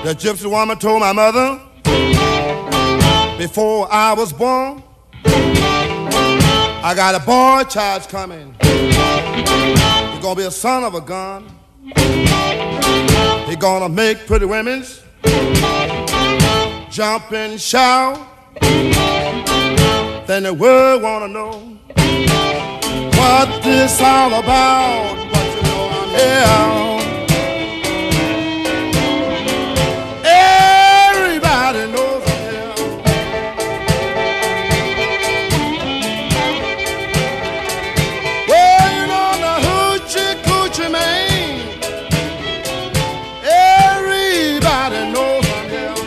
The gypsy woman told my mother before I was born, I got a boy child coming. He's gonna be a son of a gun. He's gonna make pretty women's jump and shout. Then the world wanna know what this all about. But you know I'm here. Everybody knows I'm here. Well, you know the hoochie coochie man. Everybody knows I'm here.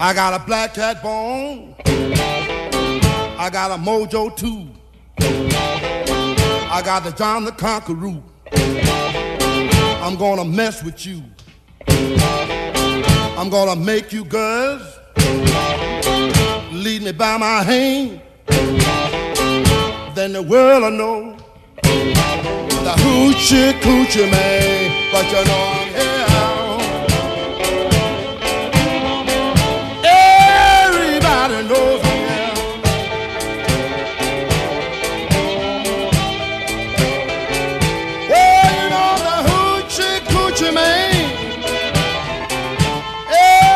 I got a black cat bone. I got a mojo too. I got the John the Conqueror. I'm gonna mess with you. I'm gonna make you girls lead me by my hand. Then the world will know the hoochie coochie man. But you know I'm here. Everybody knows I'm here. Well, you know the hoochie coochie man.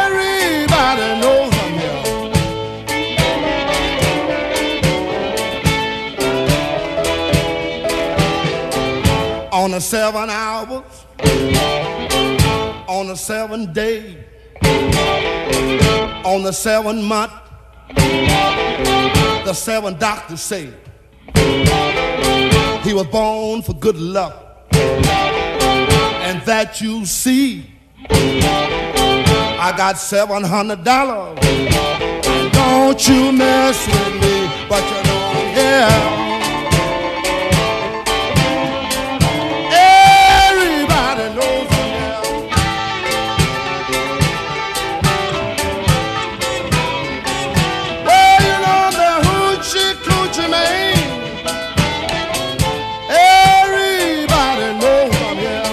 Everybody knows I'm here. On the 7 hours, on the 7th day, on the 7th month, the 7 doctors say he was born for good luck, and that you see I got $700. And don't you mess with me, but you know I'm here. Everybody knows I'm here. Well, you know the hoochie coochie man. Everybody knows I'm here.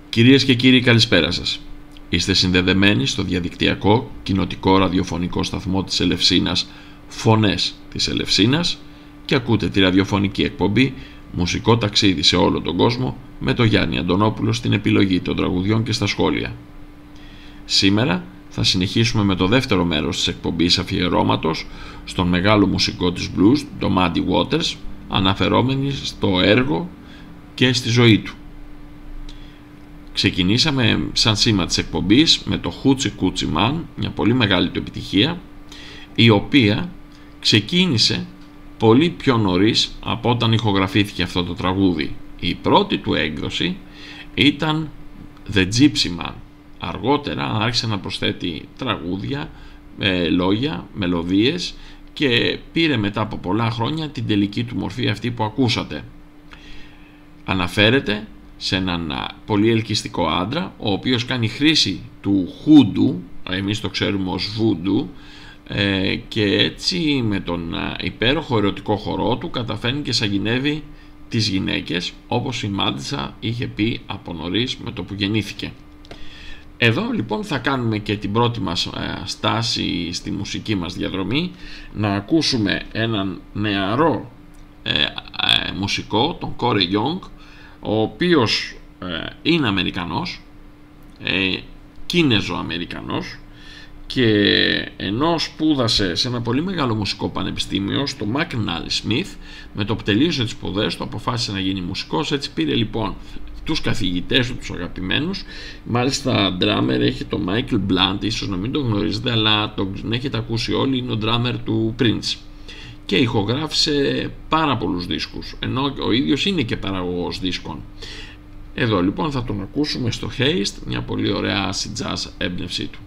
Κυρίες και κύριοι, καλησπέρα σας. Είστε συνδεδεμένοι στο διαδικτυακό κοινοτικό ραδιοφωνικό σταθμό της Ελευσίνας, Φωνές της Ελευσίνας, και ακούτε τη ραδιοφωνική εκπομπή Μουσικό ταξίδι σε όλο τον κόσμο με τον Γιάννη Αντωνόπουλο στην επιλογή των τραγουδιών και στα σχόλια. Σήμερα θα συνεχίσουμε με το δεύτερο μέρος της εκπομπής αφιερώματος στον μεγάλο μουσικό της blues, τον Muddy Waters, αναφερόμενοι στο έργο και στη ζωή του. Ξεκινήσαμε σαν σήμα της εκπομπής με το Hoochie Coochie Man, μια πολύ μεγάλη του επιτυχία, η οποία ξεκίνησε πολύ πιο νωρίς από όταν ηχογραφήθηκε αυτό το τραγούδι. Η πρώτη του έκδοση ήταν The Gypsy Man. Αργότερα άρχισε να προσθέτει τραγούδια, λόγια, μελωδίες και πήρε μετά από πολλά χρόνια την τελική του μορφή αυτή που ακούσατε. Αναφέρεται σε έναν πολύ ελκυστικό άντρα, ο οποίος κάνει χρήση του hoodoo, εμείς το ξέρουμε ως voodoo, και έτσι με τον υπέροχο ερωτικό χορό του καταφέρνει και σαγηνεύει τις γυναίκες, όπως η Μάντσα είχε πει από νωρίς με το που γεννήθηκε. Εδώ λοιπόν θα κάνουμε και την πρώτη μας στάση στη μουσική μας διαδρομή, να ακούσουμε έναν νεαρό μουσικό, τον Corey Young, ο οποίος είναι Αμερικανός, Κίνεζο-Αμερικανός, και ενώ σπούδασε σε ένα πολύ μεγάλο μουσικό πανεπιστήμιο στο McNally Smith, με το που τελείωσε τις σπουδές του αποφάσισε να γίνει μουσικός. Έτσι πήρε λοιπόν τους καθηγητές του, τους αγαπημένους. Μάλιστα drummer έχει το Michael Blunt, ίσως να μην τον γνωρίζετε, αλλά τον έχετε ακούσει όλοι, είναι ο drummer του Prince, και ηχογράφησε πάρα πολλούς δίσκους, ενώ ο ίδιος είναι και παραγωγός δίσκων. Εδώ λοιπόν θα τον ακούσουμε στο Haste, μια πολύ ωραία acid jazz έμπνευσή του.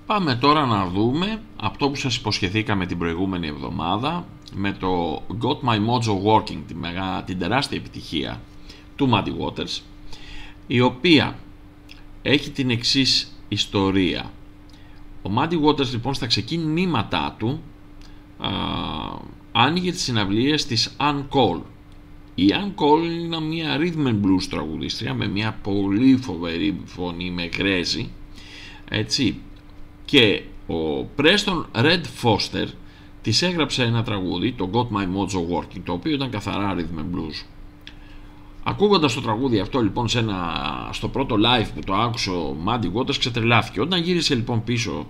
Πάμε τώρα να δούμε αυτό που σας υποσχεθήκαμε την προηγούμενη εβδομάδα με το Got My Mojo Working, την τεράστια επιτυχία του Muddy Waters, η οποία έχει την εξής ιστορία. Ο Muddy Waters λοιπόν στα ξεκινήματά του άνοιγε τις συναυλίες της Ann Cole. Η Ann Cole είναι μια rhythm and blues τραγουδίστρια με μια πολύ φοβερή φωνή, με γκρέζι, έτσι, και ο Preston Red Foster της έγραψε ένα τραγούδι, το Got My Mojo Working, το οποίο ήταν καθαρά rhythm and blues. Ακούγοντας το τραγούδι αυτό λοιπόν στο πρώτο live που το άκουσε ο Muddy Waters, ξετρελάθηκε. Όταν γύρισε λοιπόν πίσω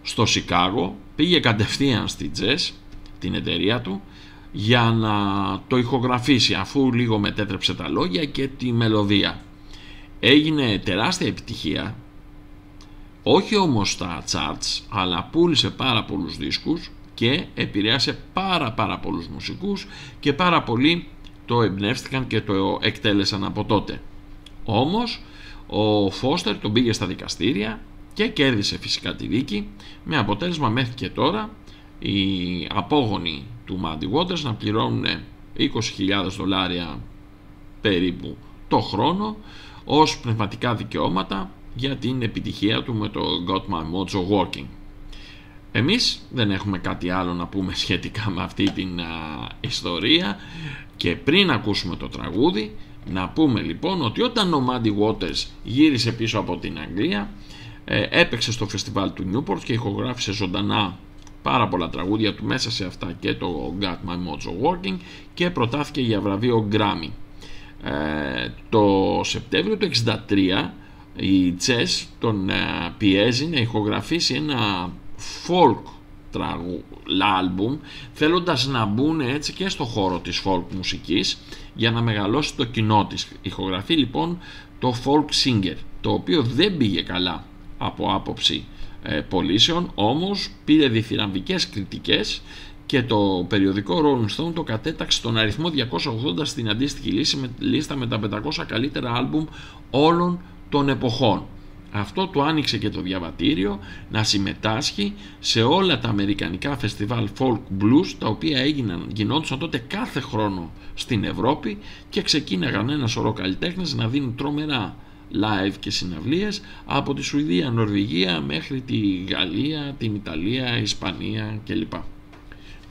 στο Σικάγο, πήγε κατευθείαν στη Jazz, την εταιρεία του, για να το ηχογραφήσει, αφού λίγο μετέτρεψε τα λόγια και τη μελωδία. Έγινε τεράστια επιτυχία, όχι όμως στα charts, αλλά πούλησε πάρα πολλούς δίσκους και επηρέασε πάρα πολλούς μουσικούς και πάρα πολλοί το εμπνεύστηκαν και το εκτέλεσαν από τότε. Όμως ο Φώστερ τον πήγε στα δικαστήρια και κέρδισε φυσικά τη δίκη, με αποτέλεσμα μέχρι και τώρα οι απόγονοι του Muddy Waters να πληρώνουν $20,000 περίπου το χρόνο ως πνευματικά δικαιώματα για την επιτυχία του με το Got My Mojo Working. Εμείς δεν έχουμε κάτι άλλο να πούμε σχετικά με αυτή την ιστορία, και πριν ακούσουμε το τραγούδι να πούμε λοιπόν ότι όταν ο Muddy Waters γύρισε πίσω από την Αγγλία, έπαιξε στο φεστιβάλ του Newport και ηχογράφησε ζωντανά πάρα πολλά τραγούδια του, μέσα σε αυτά και το Got My Mojo Working, και προτάθηκε για βραβείο Grammy. Το Σεπτέμβριο του 1963 η Chess τον πιέζει να ηχογραφήσει ένα folk άλμπουμ, θέλοντας να μπουν έτσι και στο χώρο της folk μουσικής για να μεγαλώσει το κοινό της. Ηχογραφεί λοιπόν το folk singer, το οποίο δεν πήγε καλά από άποψη πωλήσεων, όμως πήρε διθυραμβικές κριτικές και το περιοδικό Rolling Stone το κατέταξε στον αριθμό 280 στην αντίστοιχη λίστα με τα 500 καλύτερα άλμπουμ όλων των εποχών. Αυτό του άνοιξε και το διαβατήριο να συμμετάσχει σε όλα τα αμερικανικά φεστιβάλ folk blues, τα οποία γινόντουσαν τότε κάθε χρόνο στην Ευρώπη, και ξεκίναγαν ένα σωρό καλλιτέχνες να δίνουν τρομερά live και συναυλίες από τη Σουηδία, Νορβηγία μέχρι τη Γαλλία, την Ιταλία, Ισπανία κλπ.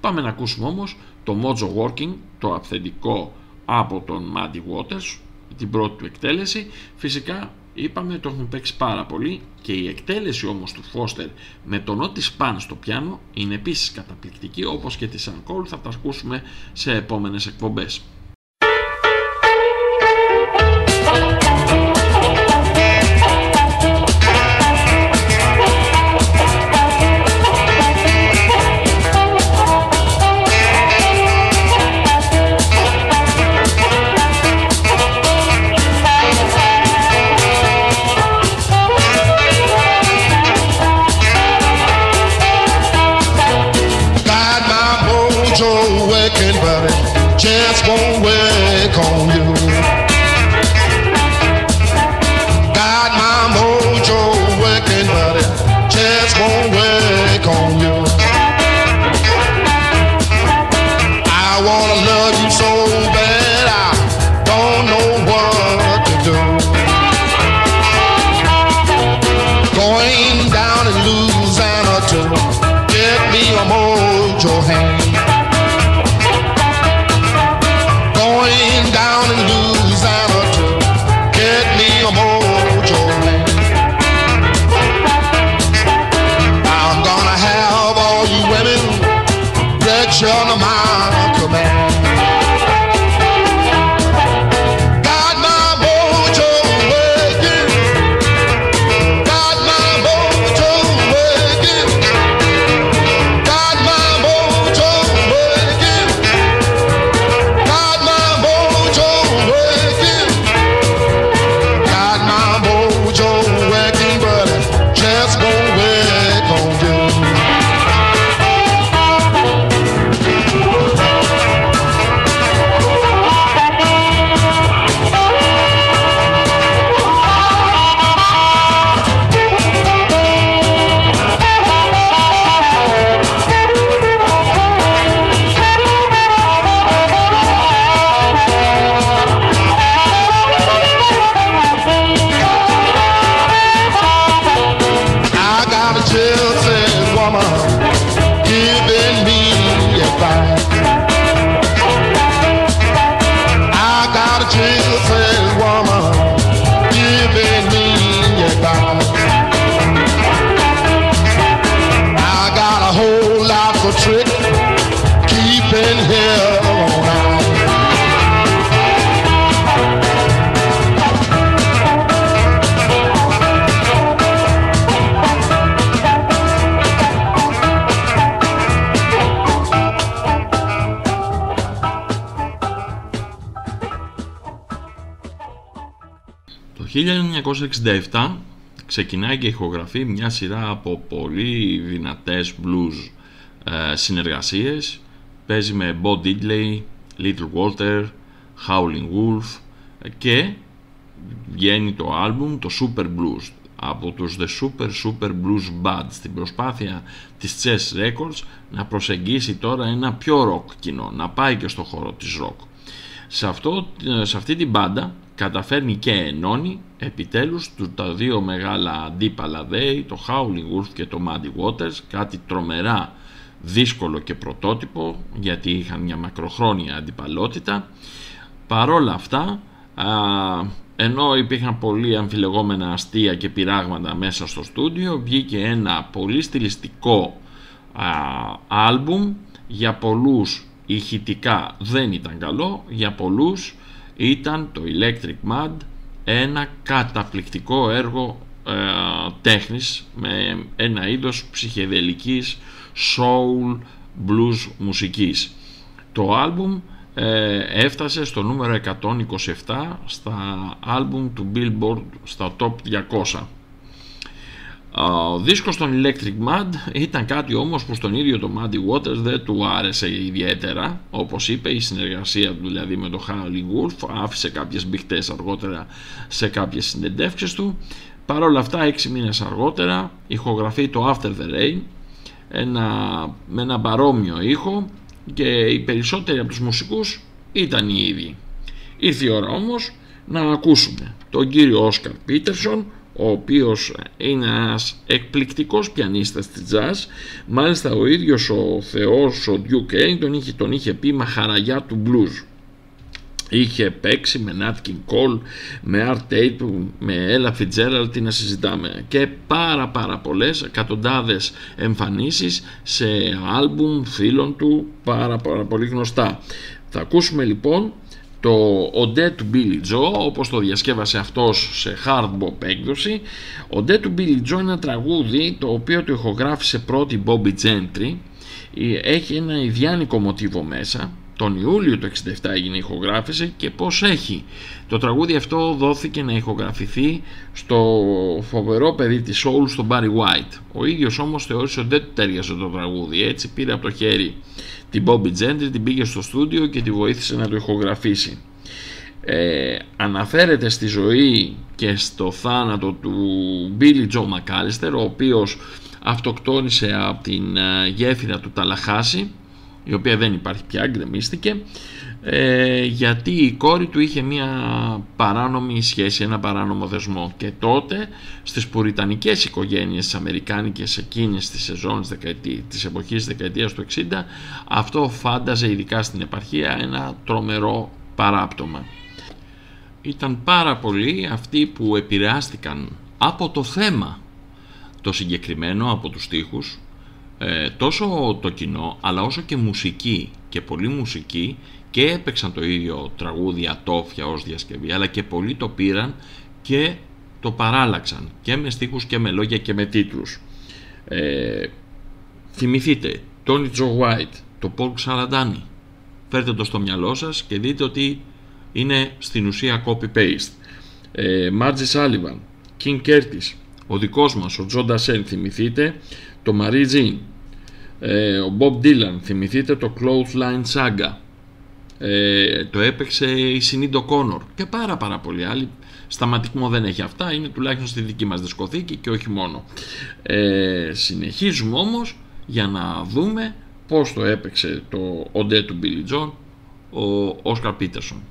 Πάμε να ακούσουμε όμως το Mojo Working, το αυθεντικό από τον Muddy Waters, την πρώτη του εκτέλεση. Φυσικά είπαμε το έχουν παίξει πάρα πολύ, και η εκτέλεση όμως του Foster με τον Otis Spann στο πιάνο είναι επίσης καταπληκτική, όπως και τη Ann Cole. Θα τα ακούσουμε σε επόμενες εκπομπές. Just won't work on you. Got my mojo working, but it just won't work on you. I wanna love you so bad, I don't know what to do. Going down in Louisiana to get me a mojo hand. Down in Louisiana to get me a mojo man. I'm gonna have all you women that you're under my command. Got my mojo working, got my mojo 1967 ξεκινάει και ηχογραφεί μια σειρά από πολύ δυνατές blues συνεργασίες. Παίζει με Bo Diddley, Little Walter, Howlin' Wolf και βγαίνει το άλμπουμ το Super Blues από τους The Super Blues Band, στην προσπάθεια της Chess Records να προσεγγίσει τώρα ένα πιο rock κοινό, να πάει και στο χώρο της rock. Σε αυτή την μπάντα καταφέρνει και ενώνει επιτέλους τα δύο μεγάλα αντίπαλα δέη, το Howlin' Wolf και το Muddy Waters, κάτι τρομερά δύσκολο και πρωτότυπο γιατί είχαν μια μακροχρόνια αντιπαλότητα. Παρόλα αυτά, ενώ υπήρχαν πολύ αμφιλεγόμενα αστεία και πειράγματα μέσα στο στούντιο, βγήκε ένα πολύ στιλιστικό άλμπουμ. Για πολλούς ηχητικά δεν ήταν καλό, για πολλούς ήταν το Electric Mad ένα καταπληκτικό έργο τέχνης με ένα είδος ψυχεδελικής soul blues μουσικής. Το άλμπουμ έφτασε στο νούμερο 127 στα άλμπουμ του Billboard στα Top 200. Ο δίσκος των Electric Mad ήταν κάτι όμως που στον ίδιο το Muddy Waters δεν του άρεσε ιδιαίτερα. Όπως είπε, η συνεργασία του δηλαδή με το Howlin' Wolf άφησε κάποιες μπιχτές αργότερα σε κάποιες συνεντεύξεις του. Παρ' όλα αυτά, 6 μήνες αργότερα ηχογραφεί το After the Rain με ένα παρόμοιο ήχο και οι περισσότεροι από τους μουσικούς ήταν οι ίδιοι. Ήρθε η ώρα όμως να ακούσουμε τον κύριο Όσκαρ Πίτερσον, ο οποίος είναι ένας εκπληκτικός πιανίστας της jazz. Μάλιστα ο ίδιος ο θεός, ο Duke Ellington, τον είχε πει μαχαραγιά του blues. Είχε παίξει με Nat King Cole, με Art Tatum, με Ella Fitzgerald, τι να συζητάμε, και πάρα πολλές, εκατοντάδες εμφανίσεις σε άλμπουμ φίλων του πάρα πολύ γνωστά. Θα ακούσουμε λοιπόν το Ode to Billie Joe, όπως το διασκεύασε αυτός σε hard bop έκδοση. Ode to Billie Joe είναι ένα τραγούδι το οποίο το ηχογράφησε πρώτη Bobby Gentry. Έχει ένα ιδιάνικο μοτίβο μέσα. Τον Ιούλιο του 1967 έγινε η ηχογράφηση και πώς έχει. Το τραγούδι αυτό δόθηκε να ηχογραφηθεί στο φοβερό παιδί της soul, στον Barry White. Ο ίδιος όμως θεώρησε ότι δεν του τέριασε το τραγούδι, έτσι πήρε από το χέρι την Bobby Gentry, την πήγε στο στούντιο και τη βοήθησε να το ηχογραφήσει. Αναφέρεται στη ζωή και στο θάνατο του Billy Joe McAllister, ο οποίος αυτοκτόνησε από την γέφυρα του Ταλαχάση, η οποία δεν υπάρχει πια, γκρεμίστηκε, γιατί η κόρη του είχε μια παράνομη σχέση, ένα παράνομο δεσμό. Και τότε στις πουριτανικές οικογένειες τις αμερικάνικες εκείνες τις σεζόν της εποχής της δεκαετίας του 60, αυτό φάνταζε, ειδικά στην επαρχία, ένα τρομερό παράπτωμα. Ήταν πάρα πολλοί αυτοί που επηρεάστηκαν από το θέμα το συγκεκριμένο, από τους στίχους, τόσο το κοινό αλλά όσο και μουσική, και πολλοί μουσικοί, και έπαιξαν το ίδιο τραγούδι ατόφια ως διασκευή, αλλά και πολλοί το πήραν και το παράλλαξαν και με στίχους και με λόγια και με τίτλους. Θυμηθείτε Tony Joe White, το Paul Xaladani, φέρτε το στο μυαλό σας και δείτε ότι είναι στην ουσία copy-paste. Margie Sullivan, King Curtis, ο δικός μας ο John Dassel, θυμηθείτε το Marie Jean. Ο Bob Dylan, θυμηθείτε το Clothesline Saga, το έπαιξε η Sinead O'Connor και πάρα πολλοί άλλοι. Σταματικμό δεν έχει αυτά, είναι τουλάχιστον στη δική μας δισκοθήκη και όχι μόνο. Συνεχίζουμε όμως για να δούμε πώς το έπαιξε το Ode to Billie Joe ο Όσκαρ Πίτερσον.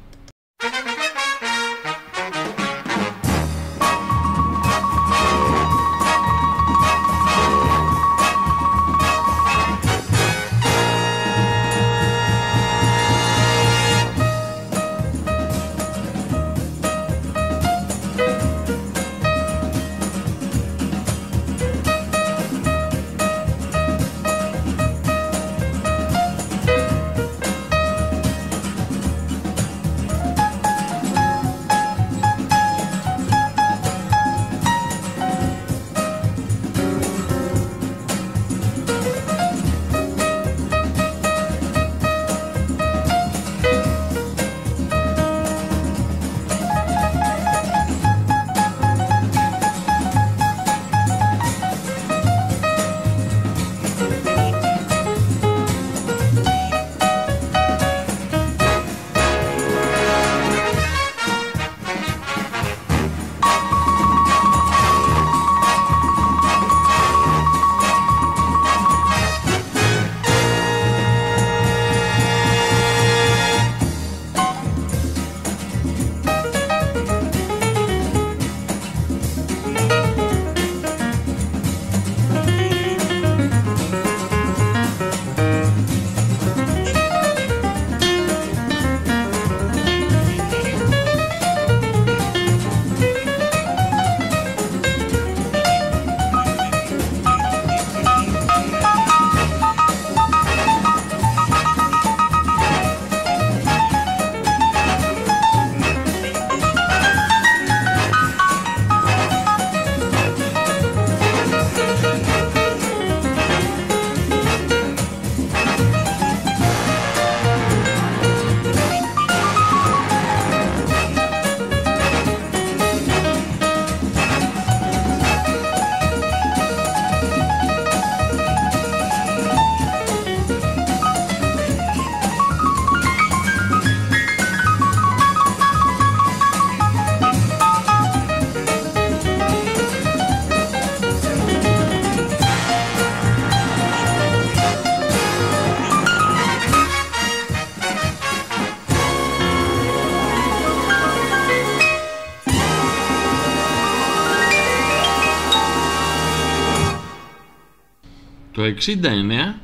Το 1969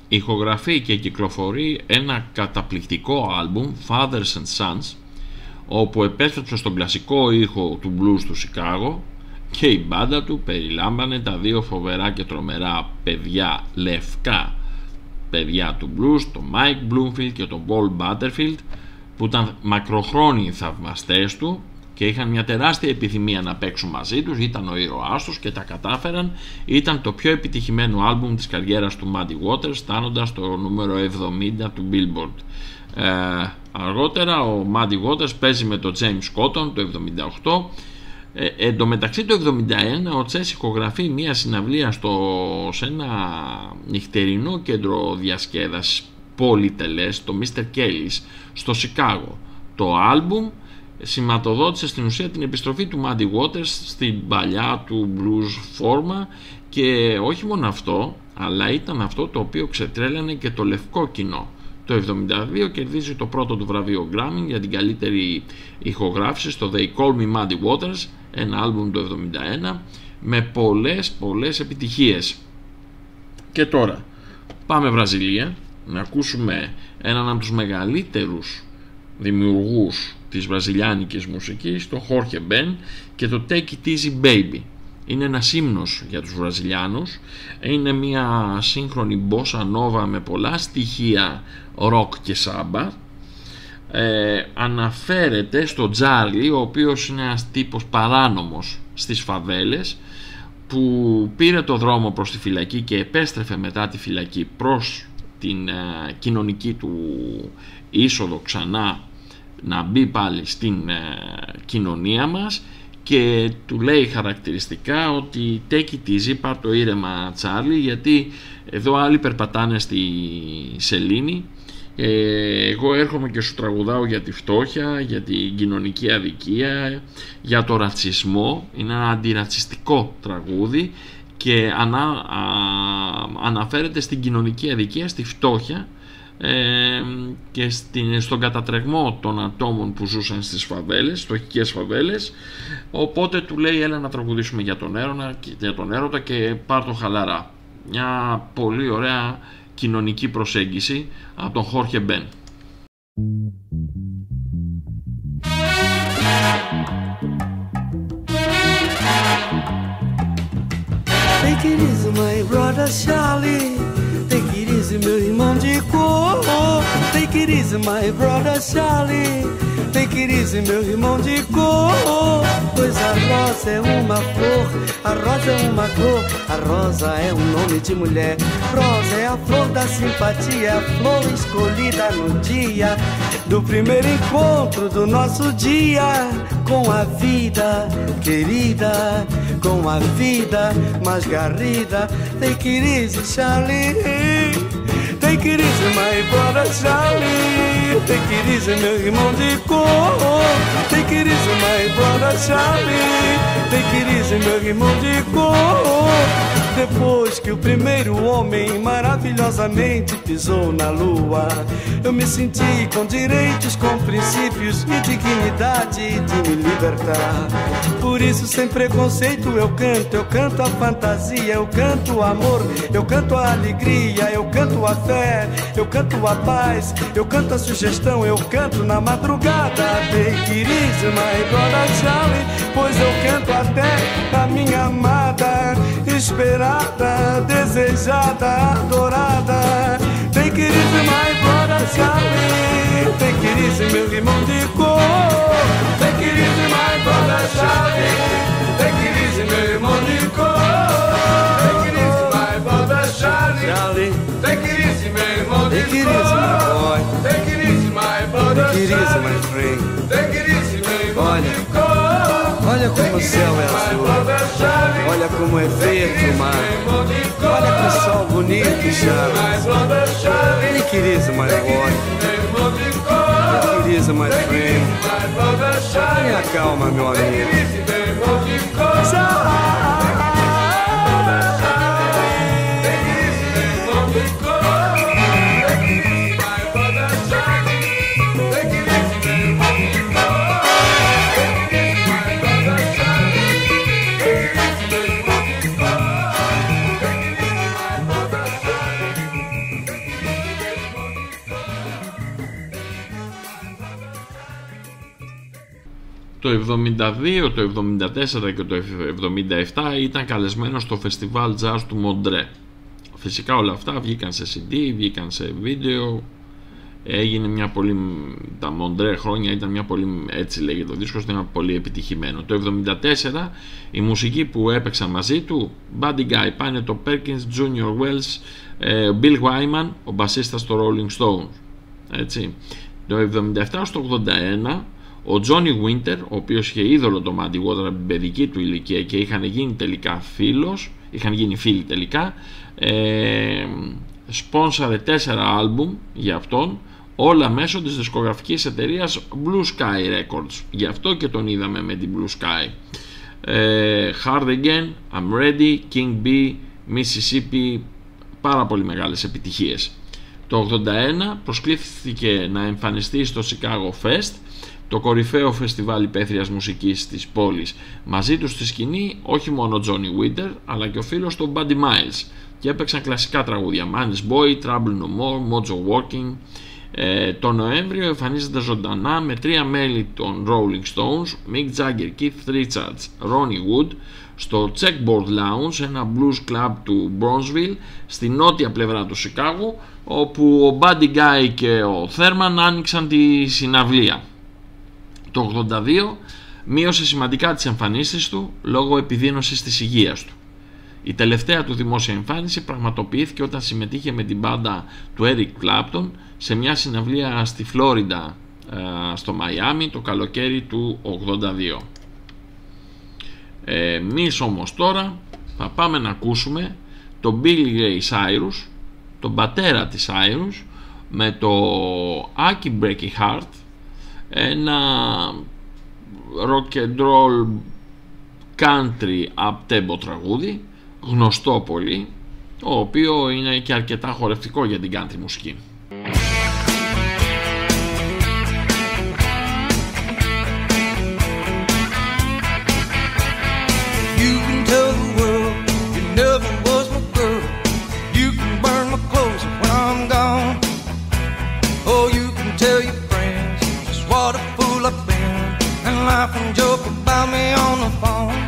ηχογραφεί και κυκλοφορεί ένα καταπληκτικό άλμπουμ, Fathers and Sons, όπου επέστρεψε στον κλασικό ήχο του blues του Σικάγο, και η μπάντα του περιλάμβανε τα δύο φοβερά και τρομερά παιδιά, λευκά παιδιά του blues, τον Mike Bloomfield και τον Paul Butterfield, που ήταν μακροχρόνιοι θαυμαστές του και είχαν μια τεράστια επιθυμία να παίξουν μαζί τους, ήταν ο ήρωάς τους και τα κατάφεραν. Ήταν το πιο επιτυχημένο άλμπουμ της καριέρας του Muddy Waters, φτάνοντας στο νούμερο 70 του Billboard. Αργότερα ο Muddy Waters παίζει με τον James Cotton το 78. Εν τω μεταξύ το 71 ο Τσες ηχογραφεί μια συναυλία σε ένα νυχτερινό κέντρο διασκέδασης πολυτελές, το Mr. Kelly's στο Σικάγο. Το άλμπουμ σηματοδότησε στην ουσία την επιστροφή του Muddy Waters στην παλιά του blues φόρμα, και όχι μόνο αυτό, αλλά ήταν αυτό το οποίο ξετρέλανε και το λευκό κοινό. Το 72 κερδίζει το πρώτο του βραβείο Grammy για την καλύτερη ηχογράφηση στο They Call Me Muddy Waters, ένα άλμπουμ το 71 με πολλές επιτυχίες. Και τώρα πάμε Βραζιλία να ακούσουμε έναν από τους μεγαλύτερους δημιουργούς της βραζιλιάνικης μουσικής, τον Jorge Ben, και το Take It Easy Baby. Είναι ένας ύμνος για τους Βραζιλιάνους, είναι μια σύγχρονη μπόσα νόβα με πολλά στοιχεία ροκ και σάμπα. Αναφέρεται στο Τζάρλι, ο οποίος είναι ένας τύπος παράνομος στις φαβέλες, που πήρε το δρόμο προς τη φυλακή και επέστρεφε μετά τη φυλακή προς την κοινωνική του είσοδο ξανά, να μπει πάλι στην κοινωνία μας, και του λέει χαρακτηριστικά ότι take it easy, πάρ' το ήρεμα Τσάρλι, γιατί εδώ άλλοι περπατάνε στη σελήνη, εγώ έρχομαι και σου τραγουδάω για τη φτώχεια, για την κοινωνική αδικία, για το ρατσισμό. Είναι ένα αντιρατσιστικό τραγούδι και αναφέρεται στην κοινωνική αδικία, στη φτώχεια και στον κατατρεγμό των ατόμων που ζούσαν στις φαβέλες, φτωχικές φαβέλες. Οπότε του λέει έλα να τραγουδήσουμε για τον έρωτα και πάρ' το χαλαρά. Μια πολύ ωραία κοινωνική προσέγγιση από τον Jorge Ben. Take it easy, my brother Charlie. Take it easy, meu irmão de cor. Take it easy, my brother Charlie. Take it easy, meu irmão de cor. Pois a rosa é uma flor, a rosa é uma cor, a rosa é um nome de mulher. Rosa é a flor da simpatia, a flor escolhida no dia do primeiro encontro do nosso dia com a vida querida, com a vida mais garrida. Take it easy, Charlie. Take it easy, my brother Charlie. Take it easy, meu irmão de cor. Take it easy, my brother Charlie. Take it easy, meu irmão de cor. Depois que o primeiro homem maravilhosamente pisou na lua, eu me senti com direitos, com princípios e dignidade de me libertar. Por isso, sem preconceito, eu canto a fantasia, eu canto o amor, eu canto a alegria, eu canto a fé, eu canto a paz, eu canto a sugestão, eu canto na madrugada. Take it easy, my brother Charlie, pois eu canto até a minha amada, esperada, desejada, adorada. Take it easy, my brother Charlie. Take it easy, meu irmão de cor. Take it easy, my brother Charlie. Take it easy, meu irmão de cor. Take it easy, my brother Charlie. Take it easy, meu irmão de cor. Take it easy, my boy. Take it easy, my brother Charlie. Take it easy, my friend. Take it easy, meu irmão de cor. Olha como o céu é azul, olha como é verde o mar, olha que sol bonito, Charlie. Take it easy, my boy. Take it easy, my friend. Tenha calma, meu amigo. Το 72, το 74 και το 77 ήταν καλεσμένος στο φεστιβάλ jazz του Μοντρέ. Φυσικά όλα αυτά βγήκαν σε CD, βγήκαν σε βίντεο. Έγινε μια πολύ, τα Μοντρέ χρόνια ήταν μια πολύ, έτσι λέγεται το δίσκος, ήταν πολύ επιτυχημένο. Το 74 η μουσική που έπαιξαν μαζί του, Buddy Guy, πάνε το Perkins, Junior Wells, Bill Wyman, ο μπασίστας στο Rolling Stones, έτσι. Το 77 στο 81 ο Johnny Winter, ο οποίος είχε είδωλο το Muddy Water από την παιδική του ηλικία και είχαν γίνει τελικά φίλοι τελικά, σπόνσαρε 4 άλμπουμ για αυτόν, όλα μέσω της δισκογραφικής εταιρείας Blue Sky Records. Γι' αυτό και τον είδαμε με την Blue Sky. Hard Again, I'm Ready, King B, Mississippi, πάρα πολύ μεγάλες επιτυχίες. Το 81 προσκλήθηκε να εμφανιστεί στο Chicago Fest, το κορυφαίο φεστιβάλ υπαίθριας μουσικής της πόλης. Μαζί του στη σκηνή όχι μόνο Johnny Winter, αλλά και ο φίλος του Buddy Miles, και έπαιξαν κλασικά τραγούδια, Man's Boy, Trouble No More, Mojo Walking. Το Νοέμβριο εμφανίζεται ζωντανά με 3 μέλη των Rolling Stones, Mick Jagger, Keith Richards, Ronnie Wood, στο Checkboard Lounge, ένα blues club του Bronzeville, στη νότια πλευρά του Σικάγου, όπου ο Buddy Guy και ο Thurman άνοιξαν τη συναυλία. Το 82 μείωσε σημαντικά τις εμφανίσεις του λόγω επιδείνωσης της υγείας του. Η τελευταία του δημόσια εμφάνιση πραγματοποιήθηκε όταν συμμετείχε με την μπάντα του Eric Clapton σε μια συναυλία στη Φλόριντα, στο Μαϊάμι, το καλοκαίρι του 82. Εμείς όμως τώρα θα πάμε να ακούσουμε τον Billy Ray Cyrus, τον πατέρα της Cyrus, με το Aki Breaky Heart, ένα rock and roll country up-tempo τραγούδι, γνωστό πολύ, ο οποίο είναι και αρκετά χορευτικό για την country μουσική. Laugh and joke about me on the phone.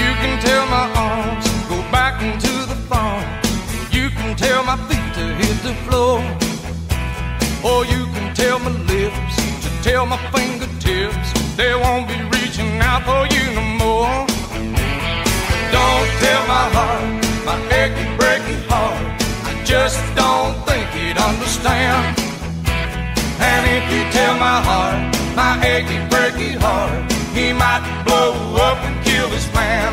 You can tell my arms go back into the phone. You can tell my feet to hit the floor. Or you can tell my lips to tell my fingertips they won't be reaching out for you no more. Don't tell my heart, my achy breaky heart, I just don't think he'd understand. And if you tell my heart, my achy breaky heart, he might blow up and kill this man.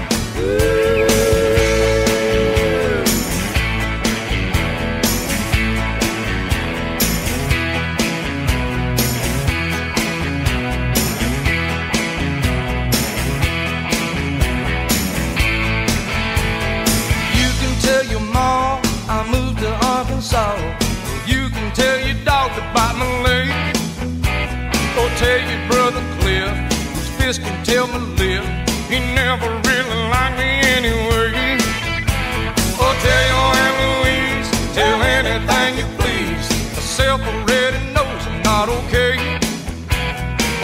You can tell your mom I moved to Arkansas. You can tell your dog to bite my leg. Or tell your brother Cliff, whose fist can tell my lip, he never really liked me anyway. Or tell your Aunt Louise, tell anything you please, myself already knows I'm not okay.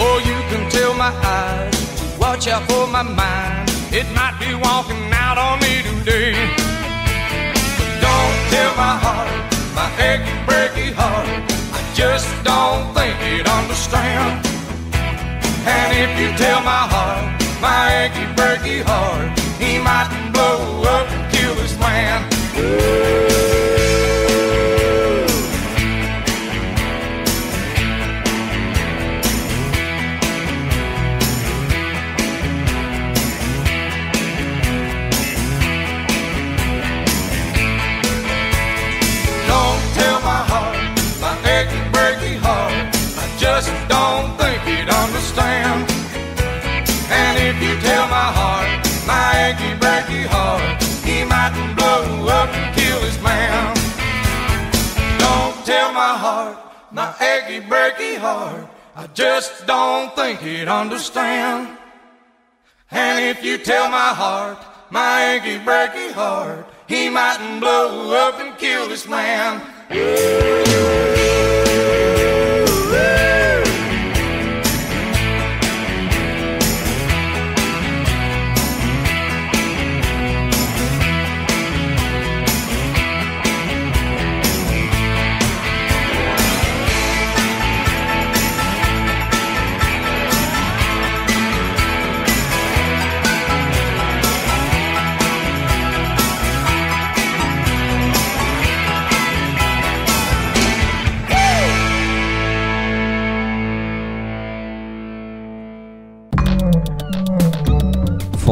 Or you can tell my eyes to watch out for my mind, it might be walking out on me today. But don't tell my heart, my achy breaky heart, I just don't think he'd understand. And if you tell my heart, my achy breaky heart, he might blow up and kill this man. Don't tell my heart, my achy breaky heart, I just don't think he'd understand. And if you tell my heart, my achy breaky heart, he might blow up and kill his man. Don't tell my heart, my achy breaky heart, I just don't think he'd understand. And if you tell my heart, my achy breaky heart, he might blow up and kill this man.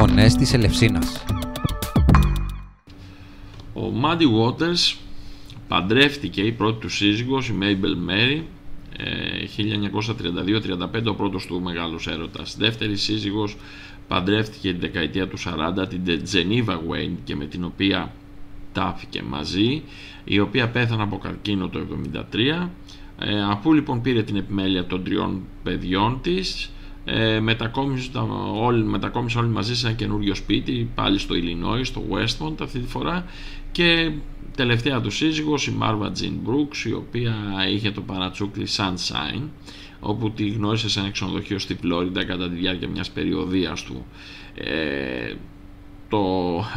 Φωνές της Ελευσίνας. Ο Muddy Waters παντρεύτηκε, η πρώτη του σύζυγος, η Mabel Mary, 1932-35, ο πρώτος του μεγάλος έρωτας. Δεύτερη σύζυγος παντρεύτηκε την δεκαετία του 40, την Geneva Wayne, και με την οποία τάφηκε μαζί, η οποία πέθανε από καρκίνο το 1973. Αφού λοιπόν πήρε την επιμέλεια των 3 παιδιών της, μετακόμισε όλοι μαζί σε ένα καινούριο σπίτι, πάλι στο Illinois, στο Westmont αυτή τη φορά, και τελευταία του σύζυγος, η Marva Jean Brooks, η οποία είχε το παρατσούκλι Sunshine, όπου τη γνώρισε σε ένα ξενοδοχείο στη Φλόριντα κατά τη διάρκεια μιας περιοδίας του. Το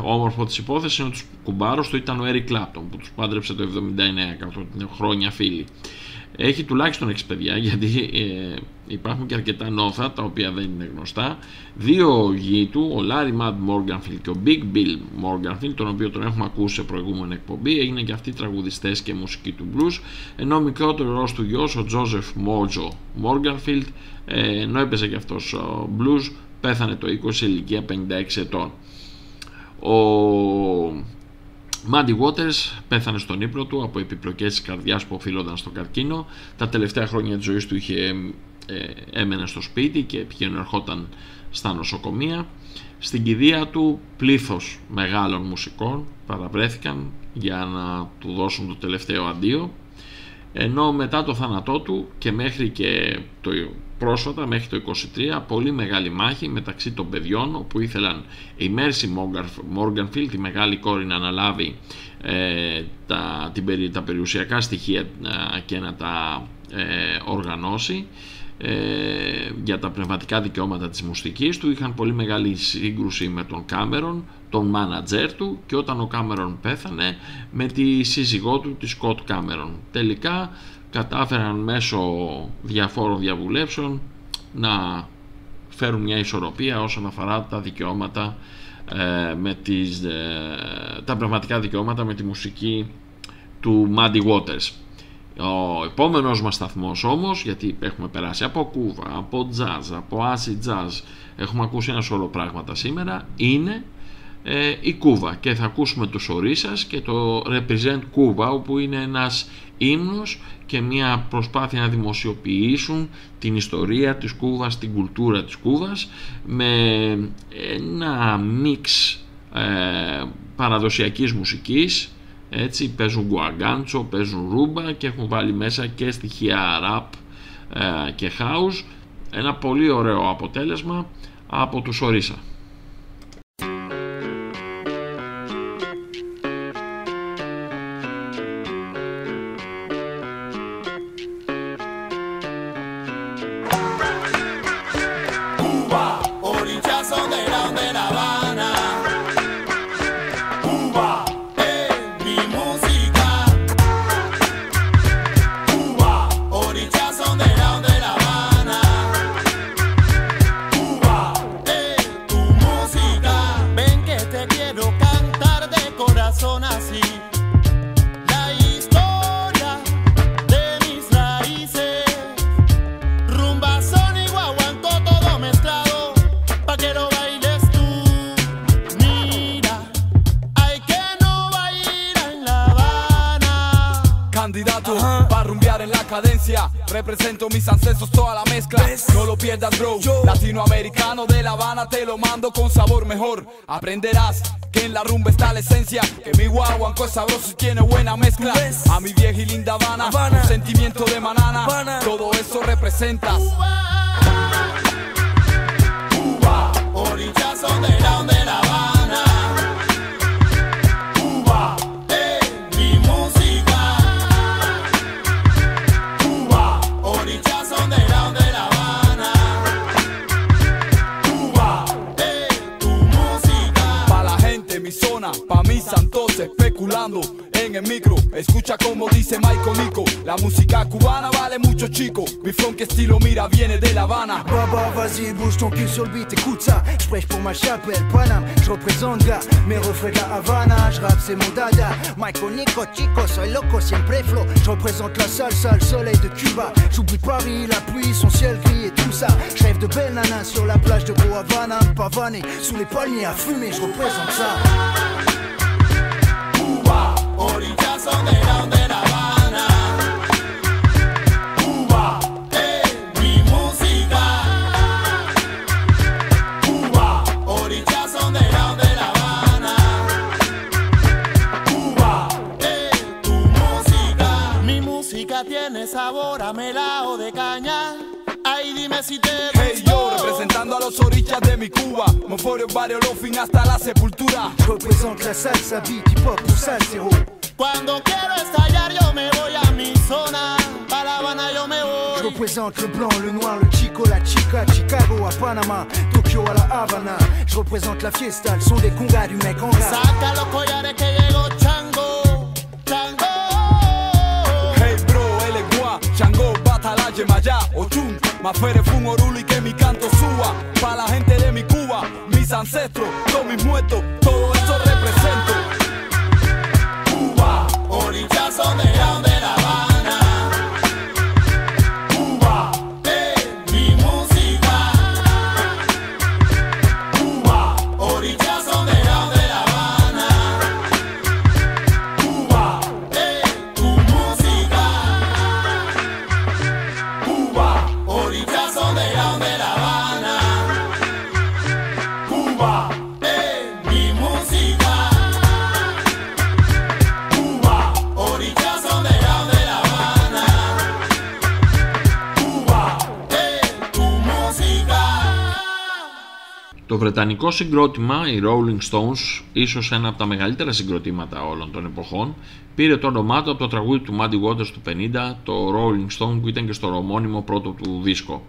όμορφο της υπόθεσης είναι ότι ο κουμπάρος του ήταν ο Eric Clapton, που τους πάντρεψε το 1979, καθότι χρόνια φίλοι. Έχει τουλάχιστον 6 παιδιά, γιατί υπάρχουν και αρκετά νόθα τα οποία δεν είναι γνωστά. 2 γη του, ο Larry Mad Morganfield και ο Big Bill Morganfield, τον οποίο τον έχουμε ακούσει σε προηγούμενη εκπομπή, έγιναν και αυτοί τραγουδιστές και μουσικοί του blues, ενώ ο μικρότερος του γιος, ο Joseph Mojo Morganfield, ενώ έπαιζε και αυτός blues, πέθανε το 20 σε ηλικία 56 ετών. Ο Muddy Waters πέθανε στον ύπνο του από επιπλοκές της καρδιάς που οφείλονταν στον καρκίνο. Τα τελευταία χρόνια της ζωής του έμενε στο σπίτι και πηγαίνουν ερχόταν στα νοσοκομεία. Στην κηδεία του πλήθος μεγάλων μουσικών παραβρέθηκαν για να του δώσουν το τελευταίο αντίο, ενώ μετά το θάνατό του και μέχρι και πρόσφατα, μέχρι το 23, πολύ μεγάλη μάχη μεταξύ των παιδιών, όπου ήθελαν η Mercy Morganfield, τη μεγάλη κόρη, να αναλάβει τα περιουσιακά στοιχεία και να τα οργανώσει για τα πνευματικά δικαιώματα της μουσικής του. Είχαν πολύ μεγάλη σύγκρουση με τον Κάμερον, τον μάνατζέρ του, και όταν ο Κάμερον πέθανε, με τη σύζυγό του, τη Σκοτ Κάμερον. Τελικά κατάφεραν μέσω διαφόρων διαβουλεύσεων να φέρουν μια ισορροπία όσον αφορά τα δικαιώματα, τα πνευματικά δικαιώματα με τη μουσική του Muddy Waters. Ο επόμενος μας σταθμός όμως, γιατί έχουμε περάσει από κούβα, από jazz, από acid jazz, έχουμε ακούσει ένα σωρό πράγματα σήμερα, είναι η Κούβα, και θα ακούσουμε τους Ορίσας και το Represent Cuba, όπου είναι ένας ύμνος και μια προσπάθεια να δημοσιοποιήσουν την ιστορία της Κούβας, την κουλτούρα της Κούβας, με ένα μίξ παραδοσιακής μουσικής. Έτσι παίζουν γκουαγκάντσο, παίζουν ρούμπα και έχουν βάλει μέσα και στοιχεία rap και house. Ένα πολύ ωραίο αποτέλεσμα από τους Ορίσα. Represento mis ancestros, toda la mezcla. No lo pierdas, bro. Latinoamericano de La Habana, te lo mando con sabor mejor. Aprenderás que en la rumba está la esencia. Que mi guaguanco es sabroso y tiene buena mezcla. A mi vieja y linda Habana, un sentimiento de manana. Todo eso representas. Cuba, orillas underground de La Habana. Cuba, mi música. Cuba, orillas underground de La Habana. Cuba, tu música. Pa' la gente, mi zona. Barcelona, pa' mis santos especulando en el micro. Escucha como dice Michael Nico, la música cubana vale mucho, chico. Mi funk estilo, mira, viene de La Habana. Baba, vas-y, bouge ton cul sur le beat, écoute ça. J'prêche pour ma chapelle, Paname, j'représente gars. Mes refrains de La Havana, j'rappe c'est mon dada. Michael Nico, chico, soy loco, siempre flow. J'représente la salsa, le soleil de Cuba. J'oublie Paris, la pluie, son ciel gris et tout ça. J'rêve de belles nanas sur la plage de Gros Havana. Pavané, sous les palmiers à fumer, j'représente ça. Cuba, orillazo de La Habana. Cuba, mi música. Cuba, orillazo de La Habana. Cuba, tu música. Mi música tiene sabor a melao de caña. Ay, dime si te gustó. Hey yo, representando a los orillas de mi Cuba. Monforio, barrio, Lofin hasta la sepultura. J'représente la salsa, beat, hip-hop pour salsero. Cuando quiero estallar yo me voy a mi zona. Pa' La Habana yo me voy. J'représente le blanc, le noir, le chico, la chica. Chicago à Panama, Tokyo à La Havana. J'représente la fiesta, le son des congas du mec en rap. Saca los collares que llegó Chango. Chango. Hey bro, él es guá, Chango, Batala, Yemayá, Ochun, Mafere, Fun, Orulu y que mi canto suba. Pa' la gente de mi Cuba, mis ancestros, todos mis muertos, todo eso represento. Cuba, orillazo de La Habana. Cuba, mi música. Cuba, orillazo de La Habana. Cuba, tu música. Cuba, orillazo de La Habana. Cuba, mi música. Cuba, orillazo de La Habana. Cuba, tu música. Το βρετανικό συγκρότημα, οι Rolling Stones, ίσως ένα από τα μεγαλύτερα συγκροτήματα όλων των εποχών, πήρε το όνομά του από το τραγούδι του Muddy Waters του 50, το Rolling Stone, που ήταν και στο ομώνυμο πρώτο του δίσκο.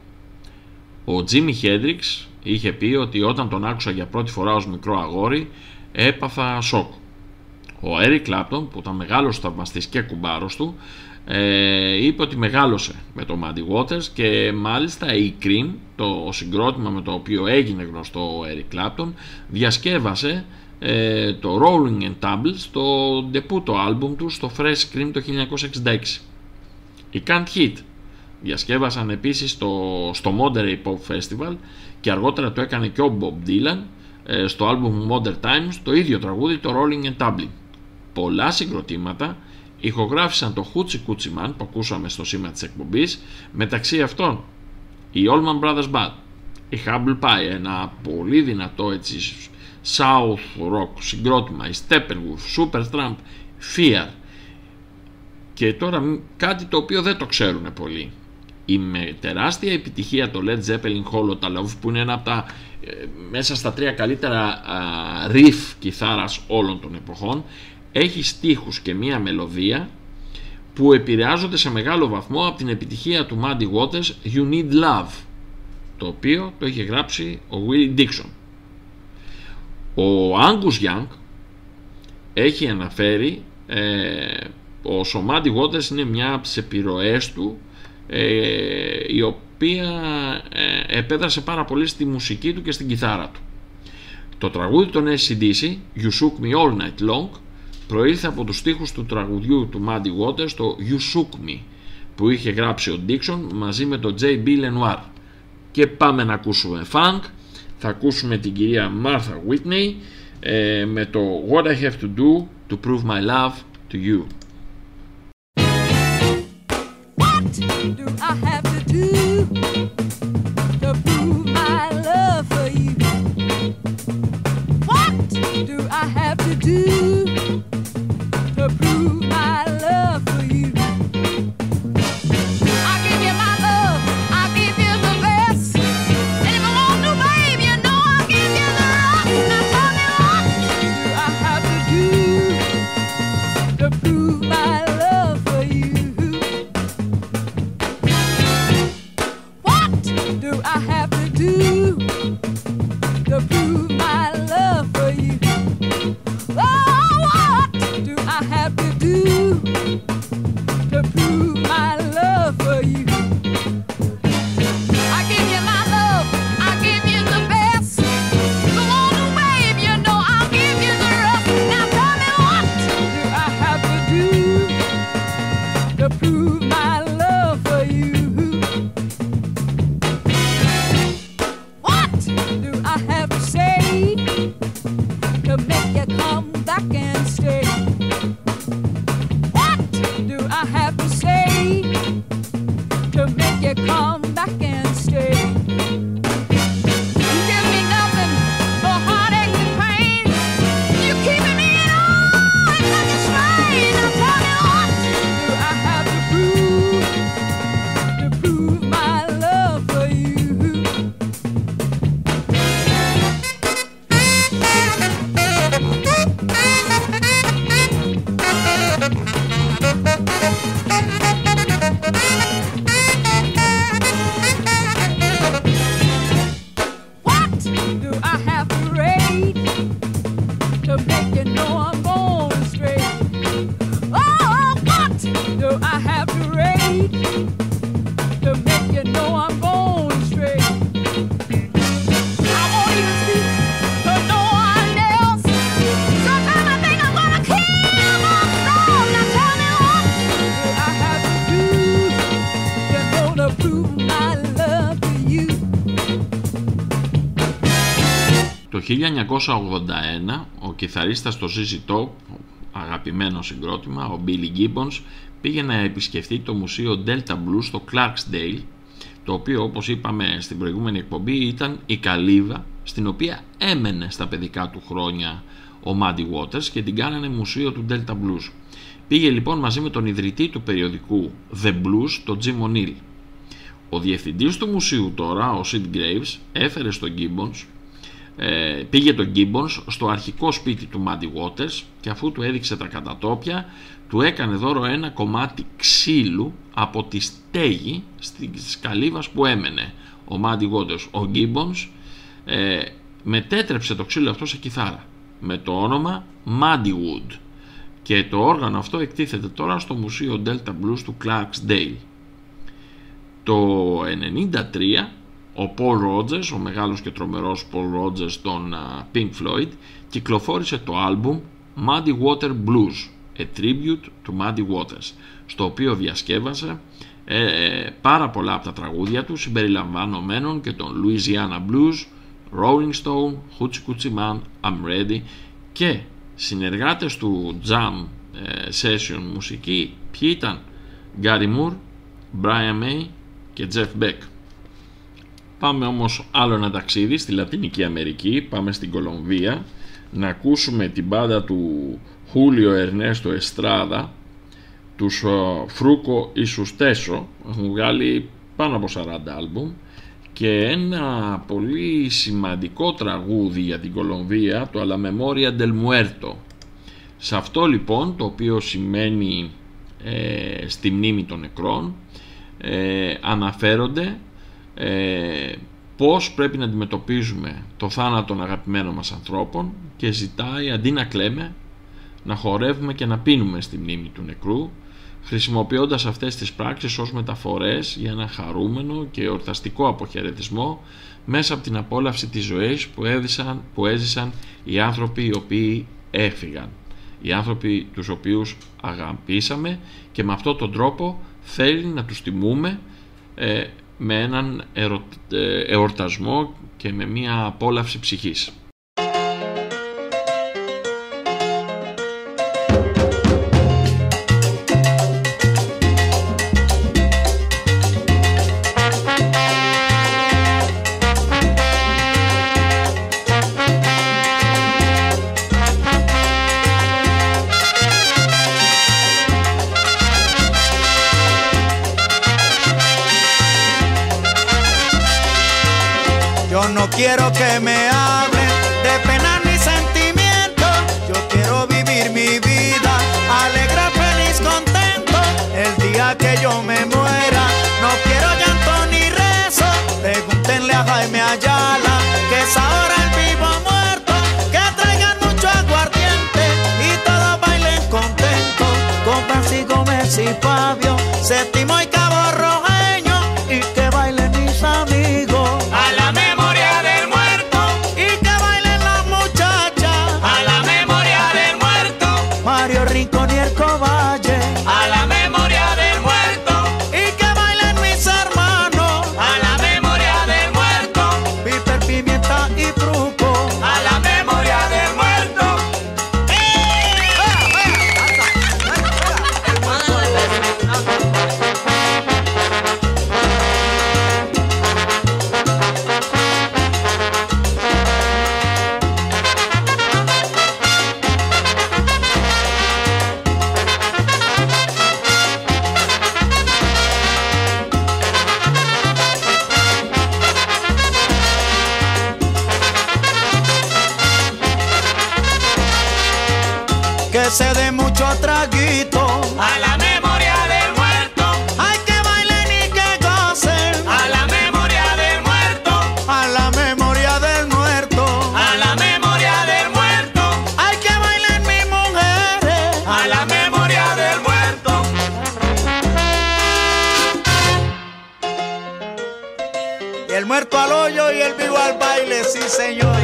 Ο Jimi Hendrix είχε πει ότι όταν τον άκουσα για πρώτη φορά ως μικρό αγόρι έπαθα σοκ. Ο Eric Clapton, που ήταν μεγάλος θαυμαστής και κουμπάρος του, είπε ότι μεγάλωσε με το Muddy Waters, και μάλιστα η Cream, το συγκρότημα με το οποίο έγινε γνωστό ο Eric Clapton, διασκεύασε το Rolling and Tumble στο ντεπούτο άλμπουμ του στο Fresh Cream το 1966. Οι Can't Hit διασκεύασαν επίσης στο Monterey Pop Festival, και αργότερα το έκανε και ο Bob Dylan στο άλμπουμ Modern Times, το ίδιο τραγούδι, το Rolling and Tumbling. Πολλά συγκροτήματα ηχογράφησαν το Hoochie Coochie Man που ακούσαμε στο σήμα της εκπομπής, μεταξύ αυτών η Allman Brothers Band, η Humble Pie, ένα πολύ δυνατό έτσι South Rock συγκρότημα, η Steppenwolf, Supertramp, Fear, και τώρα κάτι το οποίο δεν το ξέρουν πολύ, η με τεράστια επιτυχία το Led Zeppelin Hollow Love, που είναι ένα από τα μέσα στα 3 καλύτερα riff κιθάρας όλων των εποχών, έχει στίχους και μία μελωδία που επηρεάζονται σε μεγάλο βαθμό από την επιτυχία του Muddy Waters You Need Love, το οποίο το είχε γράψει ο Willie Dixon. Ο Angus Young έχει αναφέρει πως ο Muddy Waters είναι μια από τις επιρροές του, η οποία επέδρασε πάρα πολύ στη μουσική του και στην κιθάρα του. Το τραγούδι των AC/DC You Shook Me All Night Long προήλθε από τους στίχους του τραγουδιού του Muddy Waters, το You Shook Me, που είχε γράψει ο Dixon μαζί με τον J.B. Lenoir. Και πάμε να ακούσουμε funk. Θα ακούσουμε την κυρία Martha Whitney με το What I Have to Do to Prove My Love to You. What do I have to do to prove my love for you? What do I have to do to prove my love for you? I'll give you my love, I'll give you the best. And if I want to, babe, you know I'll give you the rest. Now tell me, what do I have to do to prove my love for you? What do I have to do to prove my love for you? Oh! come back and stay. You give me nothing but heartache and pain. You keeping me on like a strain. Now tell me what do I have to prove my love for you? What do I have to rate to make you know I'm going straight? Oh, what do I have to rate to make you know I'm going straight? I won't even speak to no one else. Sometimes I think I'm gonna kill myself. Now tell me what do I have to do, you know, to prove my love to you? Το 1981 ο κιθαρίστας στο ZZ Top, αγαπημένο συγκρότημα, ο Billy Gibbons, πήγε να επισκεφτεί το μουσείο Delta Blues στο Clarksdale, το οποίο, όπως είπαμε στην προηγούμενη εκπομπή, ήταν η καλύβα στην οποία έμενε στα παιδικά του χρόνια ο Muddy Waters και την κάνανε μουσείο του Delta Blues. Πήγε λοιπόν μαζί με τον ιδρυτή του περιοδικού The Blues, τον Jim O'Neill. Ο διευθυντής του μουσείου τώρα, ο Sid Graves, έφερε στον Gibbons, πήγε τον Gibbons στο αρχικό σπίτι του Muddy Waters και αφού του έδειξε τα κατατόπια, του έκανε δώρο ένα κομμάτι ξύλου από τη στέγη της καλύβας που έμενε ο Muddy Waters. Ο Gibbons μετέτρεψε το ξύλο αυτό σε κιθάρα με το όνομα Muddy Wood και το όργανο αυτό εκτίθεται τώρα στο μουσείο Delta Blues του Clarksdale. Το 1993 ο Paul Rodgers, ο μεγάλος και τρομερός Paul Rodgers των Pink Floyd, κυκλοφόρησε το άλμπουμ Muddy Water Blues, A Tribute to Muddy Waters, στο οποίο διασκεύασε πάρα πολλά από τα τραγούδια του, συμπεριλαμβανομένων και των Louisiana Blues, Rolling Stone, Hoochie Coochie Man, I'm Ready, και συνεργάτες του Jam Session μουσική, ποιοι ήταν? Gary Moore, Brian May και Jeff Beck. Πάμε όμως άλλο ένα ταξίδι στη Λατινική Αμερική, πάμε στην Κολομβία να ακούσουμε την μπάντα του Julio Ernesto Estrada, τους Fruco y sus Teso, έχουν βγάλει πάνω από 40 άλμπουμ και ένα πολύ σημαντικό τραγούδι για την Κολομβία, το A la Memoria del Muerto. Σε αυτό λοιπόν, το οποίο σημαίνει στη μνήμη των νεκρών, αναφέρονται πώς πρέπει να αντιμετωπίζουμε το θάνατο των αγαπημένων μας ανθρώπων και ζητάει αντί να κλαίμε να χορεύουμε και να πίνουμε στη μνήμη του νεκρού, χρησιμοποιώντας αυτές τις πράξεις ως μεταφορές για ένα χαρούμενο και εορταστικό αποχαιρετισμό μέσα από την απόλαυση της ζωής που έζησαν οι άνθρωποι οι οποίοι έφυγαν, οι άνθρωποι τους οποίους αγαπήσαμε, και με αυτόν τον τρόπο θέλει να τους τιμούμε με έναν εορτασμό και με μια απόλαυση ψυχής. Quiero que me hablen de penas ni sentimientos. Yo quiero vivir mi vida alegre, feliz, contento. El día que yo me muera, no quiero llanto ni rezo. Pregúntenle a Jaime Ayala, que es ahora el vivo muerto. Que traigan mucho aguardiente y todos bailen contentos. Con Francis Gómez y Fabio, Séptimo y Cabo Rojeño, y que bailen mis amigos. A la memoria del muerto. Y que bailen las muchachas. A la memoria del muerto. Mario Rincón y el Covalle. A la memoria del muerto. Y que bailen mis hermanos. A la memoria del muerto. Piper, Pimienta y Fruco. A la memoria del muerto. que se dé mucho traguito a la memoria del muerto, hay que bailen y que gocen a la memoria del muerto, a la memoria del muerto, a la memoria del muerto, hay que bailen mis mujeres a la memoria del muerto. y el muerto al hoyo y el vivo al baile, sí señor.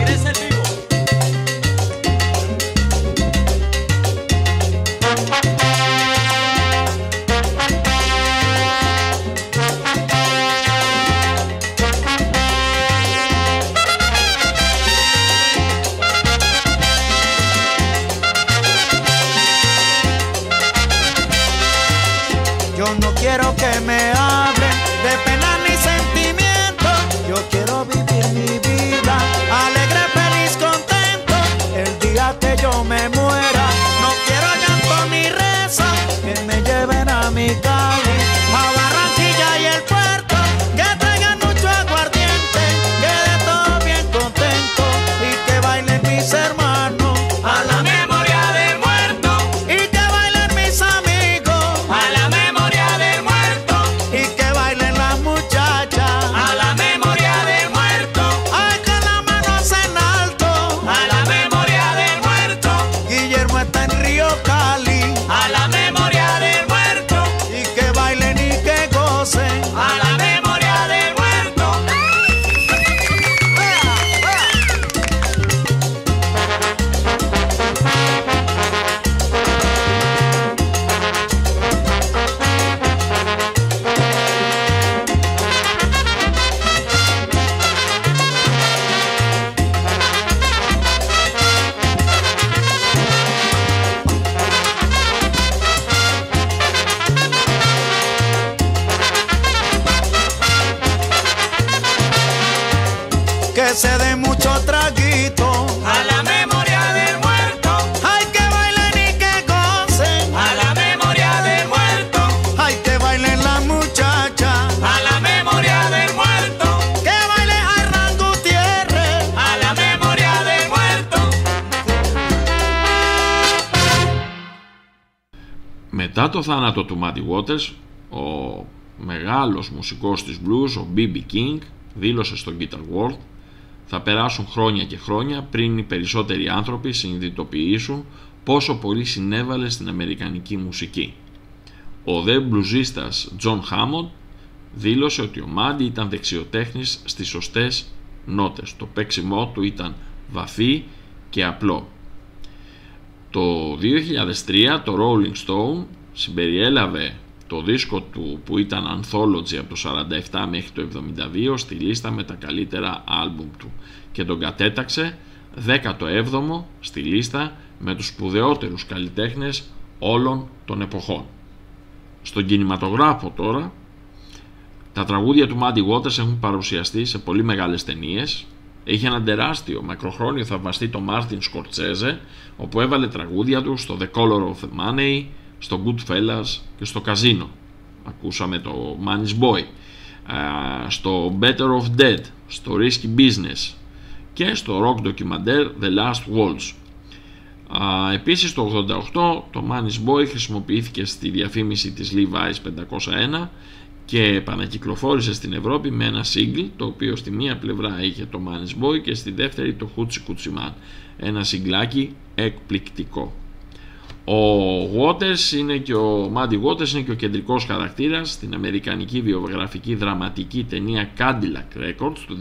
Yo no quiero que me hablen de pena ni sentimiento. Yo quiero vivir mi vida alegre, feliz, contento. El día que yo me muera, no quiero llanto ni reza. Que me lleven a mi Cali, a Barranquilla y el puerto. Que traigan mucho aguardiente, que de todo bien contento. Y que bailen mis hermanos A la memoria del muerto, y que bailen mis amigos a la memoria del muerto, y que bailen las muchachas. a la memoria del muerto, Ay, con las manos en alto. a la memoria del muerto, Guillermo está en Río Cali. a la memoria del muerto, Y que bailen y que gocen. a la memoria del muerto. Que se dé mucho traguito. A la memoria del muerto, Ay, que bailen y que gocen. a la memoria del muerto, Ay, que bailen las muchachas. a la memoria del muerto, Que baile Hernán Gutiérrez. a la memoria del muerto. Μετά το θάνατο του Muddy Waters, ο μεγάλος μουσικός της blues, ο B.B. King, δήλωσε στο Guitar World: θα περάσουν χρόνια και χρόνια πριν οι περισσότεροι άνθρωποι συνειδητοποιήσουν πόσο πολύ συνέβαλε στην αμερικανική μουσική. Ο δε μπλουζίστας John Hammond δήλωσε ότι ο Muddy ήταν δεξιοτέχνης στις σωστές νότες. Το παίξιμό του ήταν βαθύ και απλό. Το 2003 το Rolling Stone συμπεριέλαβε το δίσκο του, που ήταν Anthology από το 47 μέχρι το 72, στη λίστα με τα καλύτερα άλμπουμ του και τον κατέταξε 17ο στη λίστα με τους σπουδαιότερους καλλιτέχνες όλων των εποχών. Στον κινηματογράφο τώρα, τα τραγούδια του Muddy Waters έχουν παρουσιαστεί σε πολύ μεγάλες ταινίες. Είχε έναν τεράστιο μακροχρόνιο θαυμαστή, το Martin Scorsese, όπου έβαλε τραγούδια του στο The Color of the Money, στο Goodfellas και στο Casino. Ακούσαμε το Man's Boy, στο Better of Dead, στο Risky Business και στο rock documentaire The Last Waltz. Επίσης το 88 το Man's Boy χρησιμοποιήθηκε στη διαφήμιση της Levi's 501 και επανακυκλοφόρησε στην Ευρώπη με ένα single, το οποίο στη μία πλευρά είχε το Man's Boy και στη δεύτερη το Hoochie Coochie Man, ένα σιγκλάκι εκπληκτικό. Ο Muddy Waters είναι και ο κεντρικός χαρακτήρας στην αμερικανική βιογραφική δραματική ταινία Cadillac Records του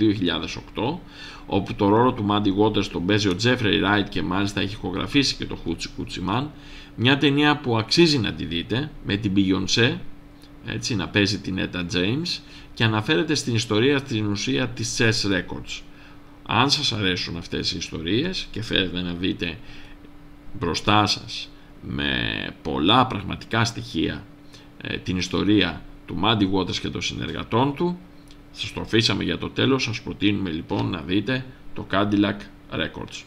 2008, όπου το ρόλο του Muddy Waters τον παίζει ο Jeffrey Wright και μάλιστα έχει ηχογραφήσει και το Hoochie Coochie Man, μια ταινία που αξίζει να τη δείτε, με την Beyoncé, έτσι, να παίζει την Etta James, και αναφέρεται στην ιστορία στην ουσία της Chess Records. Αν σας αρέσουν αυτές οι ιστορίες και θέλετε να δείτε μπροστά σας με πολλά πραγματικά στοιχεία την ιστορία του Muddy Waters και των συνεργατών του, σας το αφήσαμε για το τέλος. Σας προτείνουμε λοιπόν να δείτε το Cadillac Records.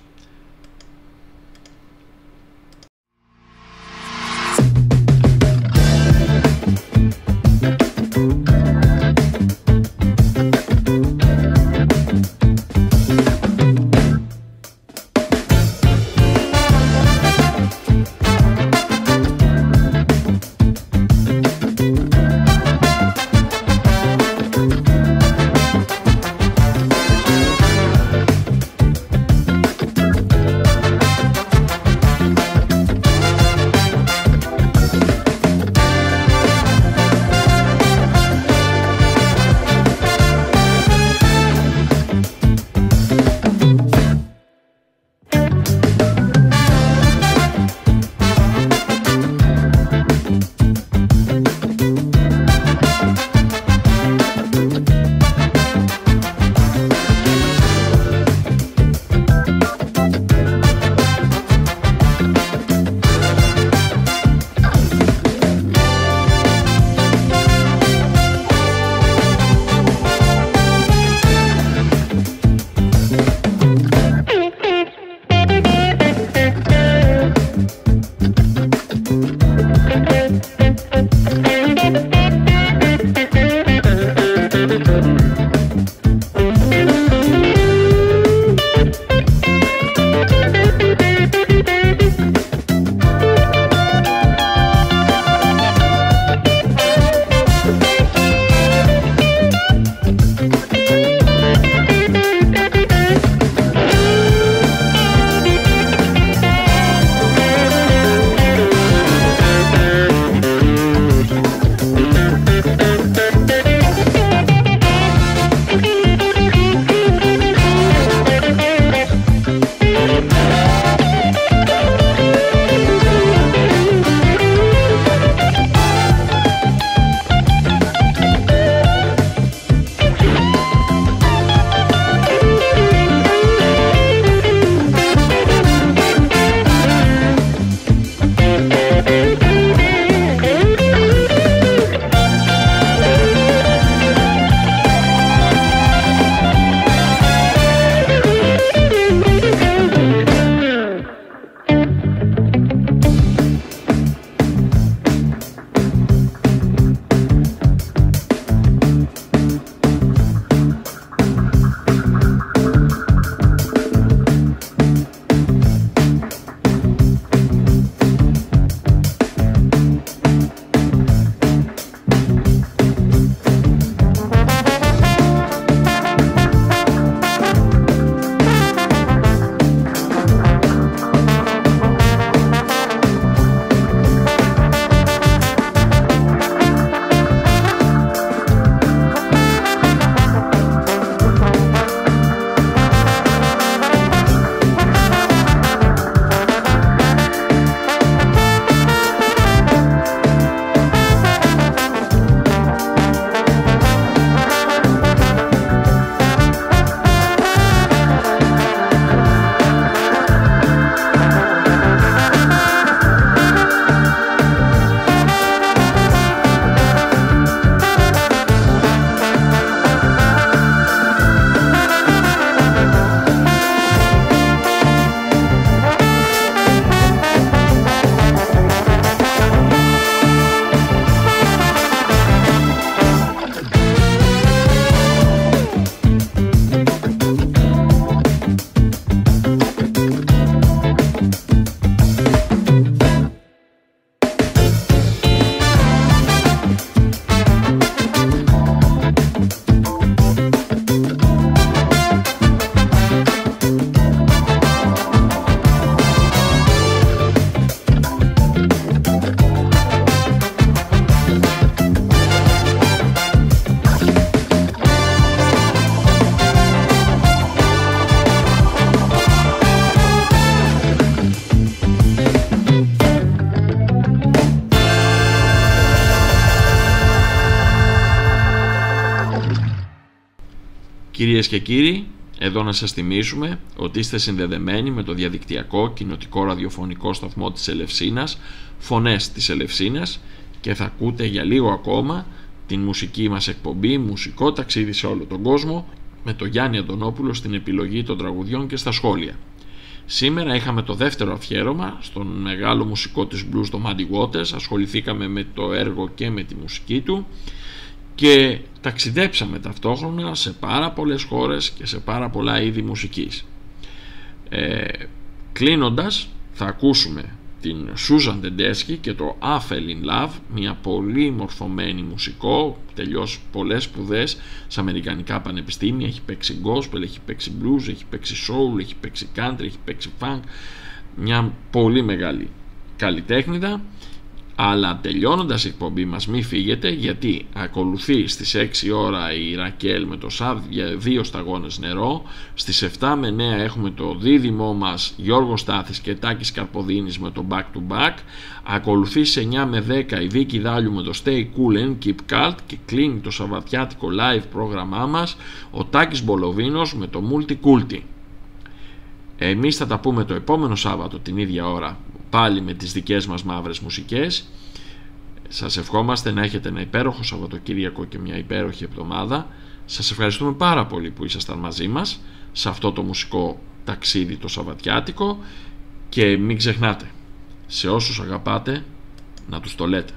Κυρίες και κύριοι, εδώ να σας θυμίσουμε ότι είστε συνδεδεμένοι με το διαδικτυακό κοινοτικό ραδιοφωνικό σταθμό της Ελευσίνας, Φωνές της Ελευσίνας, και θα ακούτε για λίγο ακόμα την μουσική μας εκπομπή «Μουσικό ταξίδι σε όλο τον κόσμο» με τον Γιάννη Αντωνόπουλο στην επιλογή των τραγουδιών και στα σχόλια. Σήμερα είχαμε το δεύτερο αφιέρωμα στον μεγάλο μουσικό της blues, το Muddy Waters. Ασχοληθήκαμε με το έργο και με τη μουσική του και ταξιδέψαμε ταυτόχρονα σε πάρα πολλές χώρες και σε πάρα πολλά είδη μουσικής. Κλείνοντας, θα ακούσουμε την Susan Tedeschi και το I Fell in Love, μια πολύ μορφωμένη μουσικό, τελειώσει πολλές σπουδές σε αμερικανικά πανεπιστήμια, έχει παίξει gospel, έχει παίξει blues, έχει παίξει soul, έχει παίξει country, έχει παίξει funk, μια πολύ μεγάλη καλλιτέχνηδα. Αλλά τελειώνοντας η εκπομπή μας, μη φύγετε, γιατί ακολουθεί στις 6 ώρα η Ρακέλ με το ΣΑΒ για 2 σταγόνες νερό. Στις 7 με 9 έχουμε το δίδυμό μας Γιώργος Στάθης και Τάκης Καρποδίνης με το Back to Back. Ακολουθεί σε 9 με 10 η Βίκη Δάλιου με το Stay Cool and Keep Cult, και κλείνει το σαββατιάτικο live πρόγραμμά μας ο Τάκης Μπολοβίνος με το Multi Culti. Εμείς θα τα πούμε το επόμενο Σάββατο την ίδια ώρα, πάλι με τις δικές μας μαύρες μουσικές. Σας ευχόμαστε να έχετε ένα υπέροχο Σαββατοκύριακο και μια υπέροχη εβδομάδα. Σας ευχαριστούμε πάρα πολύ που ήσασταν μαζί μας σε αυτό το μουσικό ταξίδι το σαββατιάτικο, και μην ξεχνάτε, σε όσους αγαπάτε να τους το λέτε.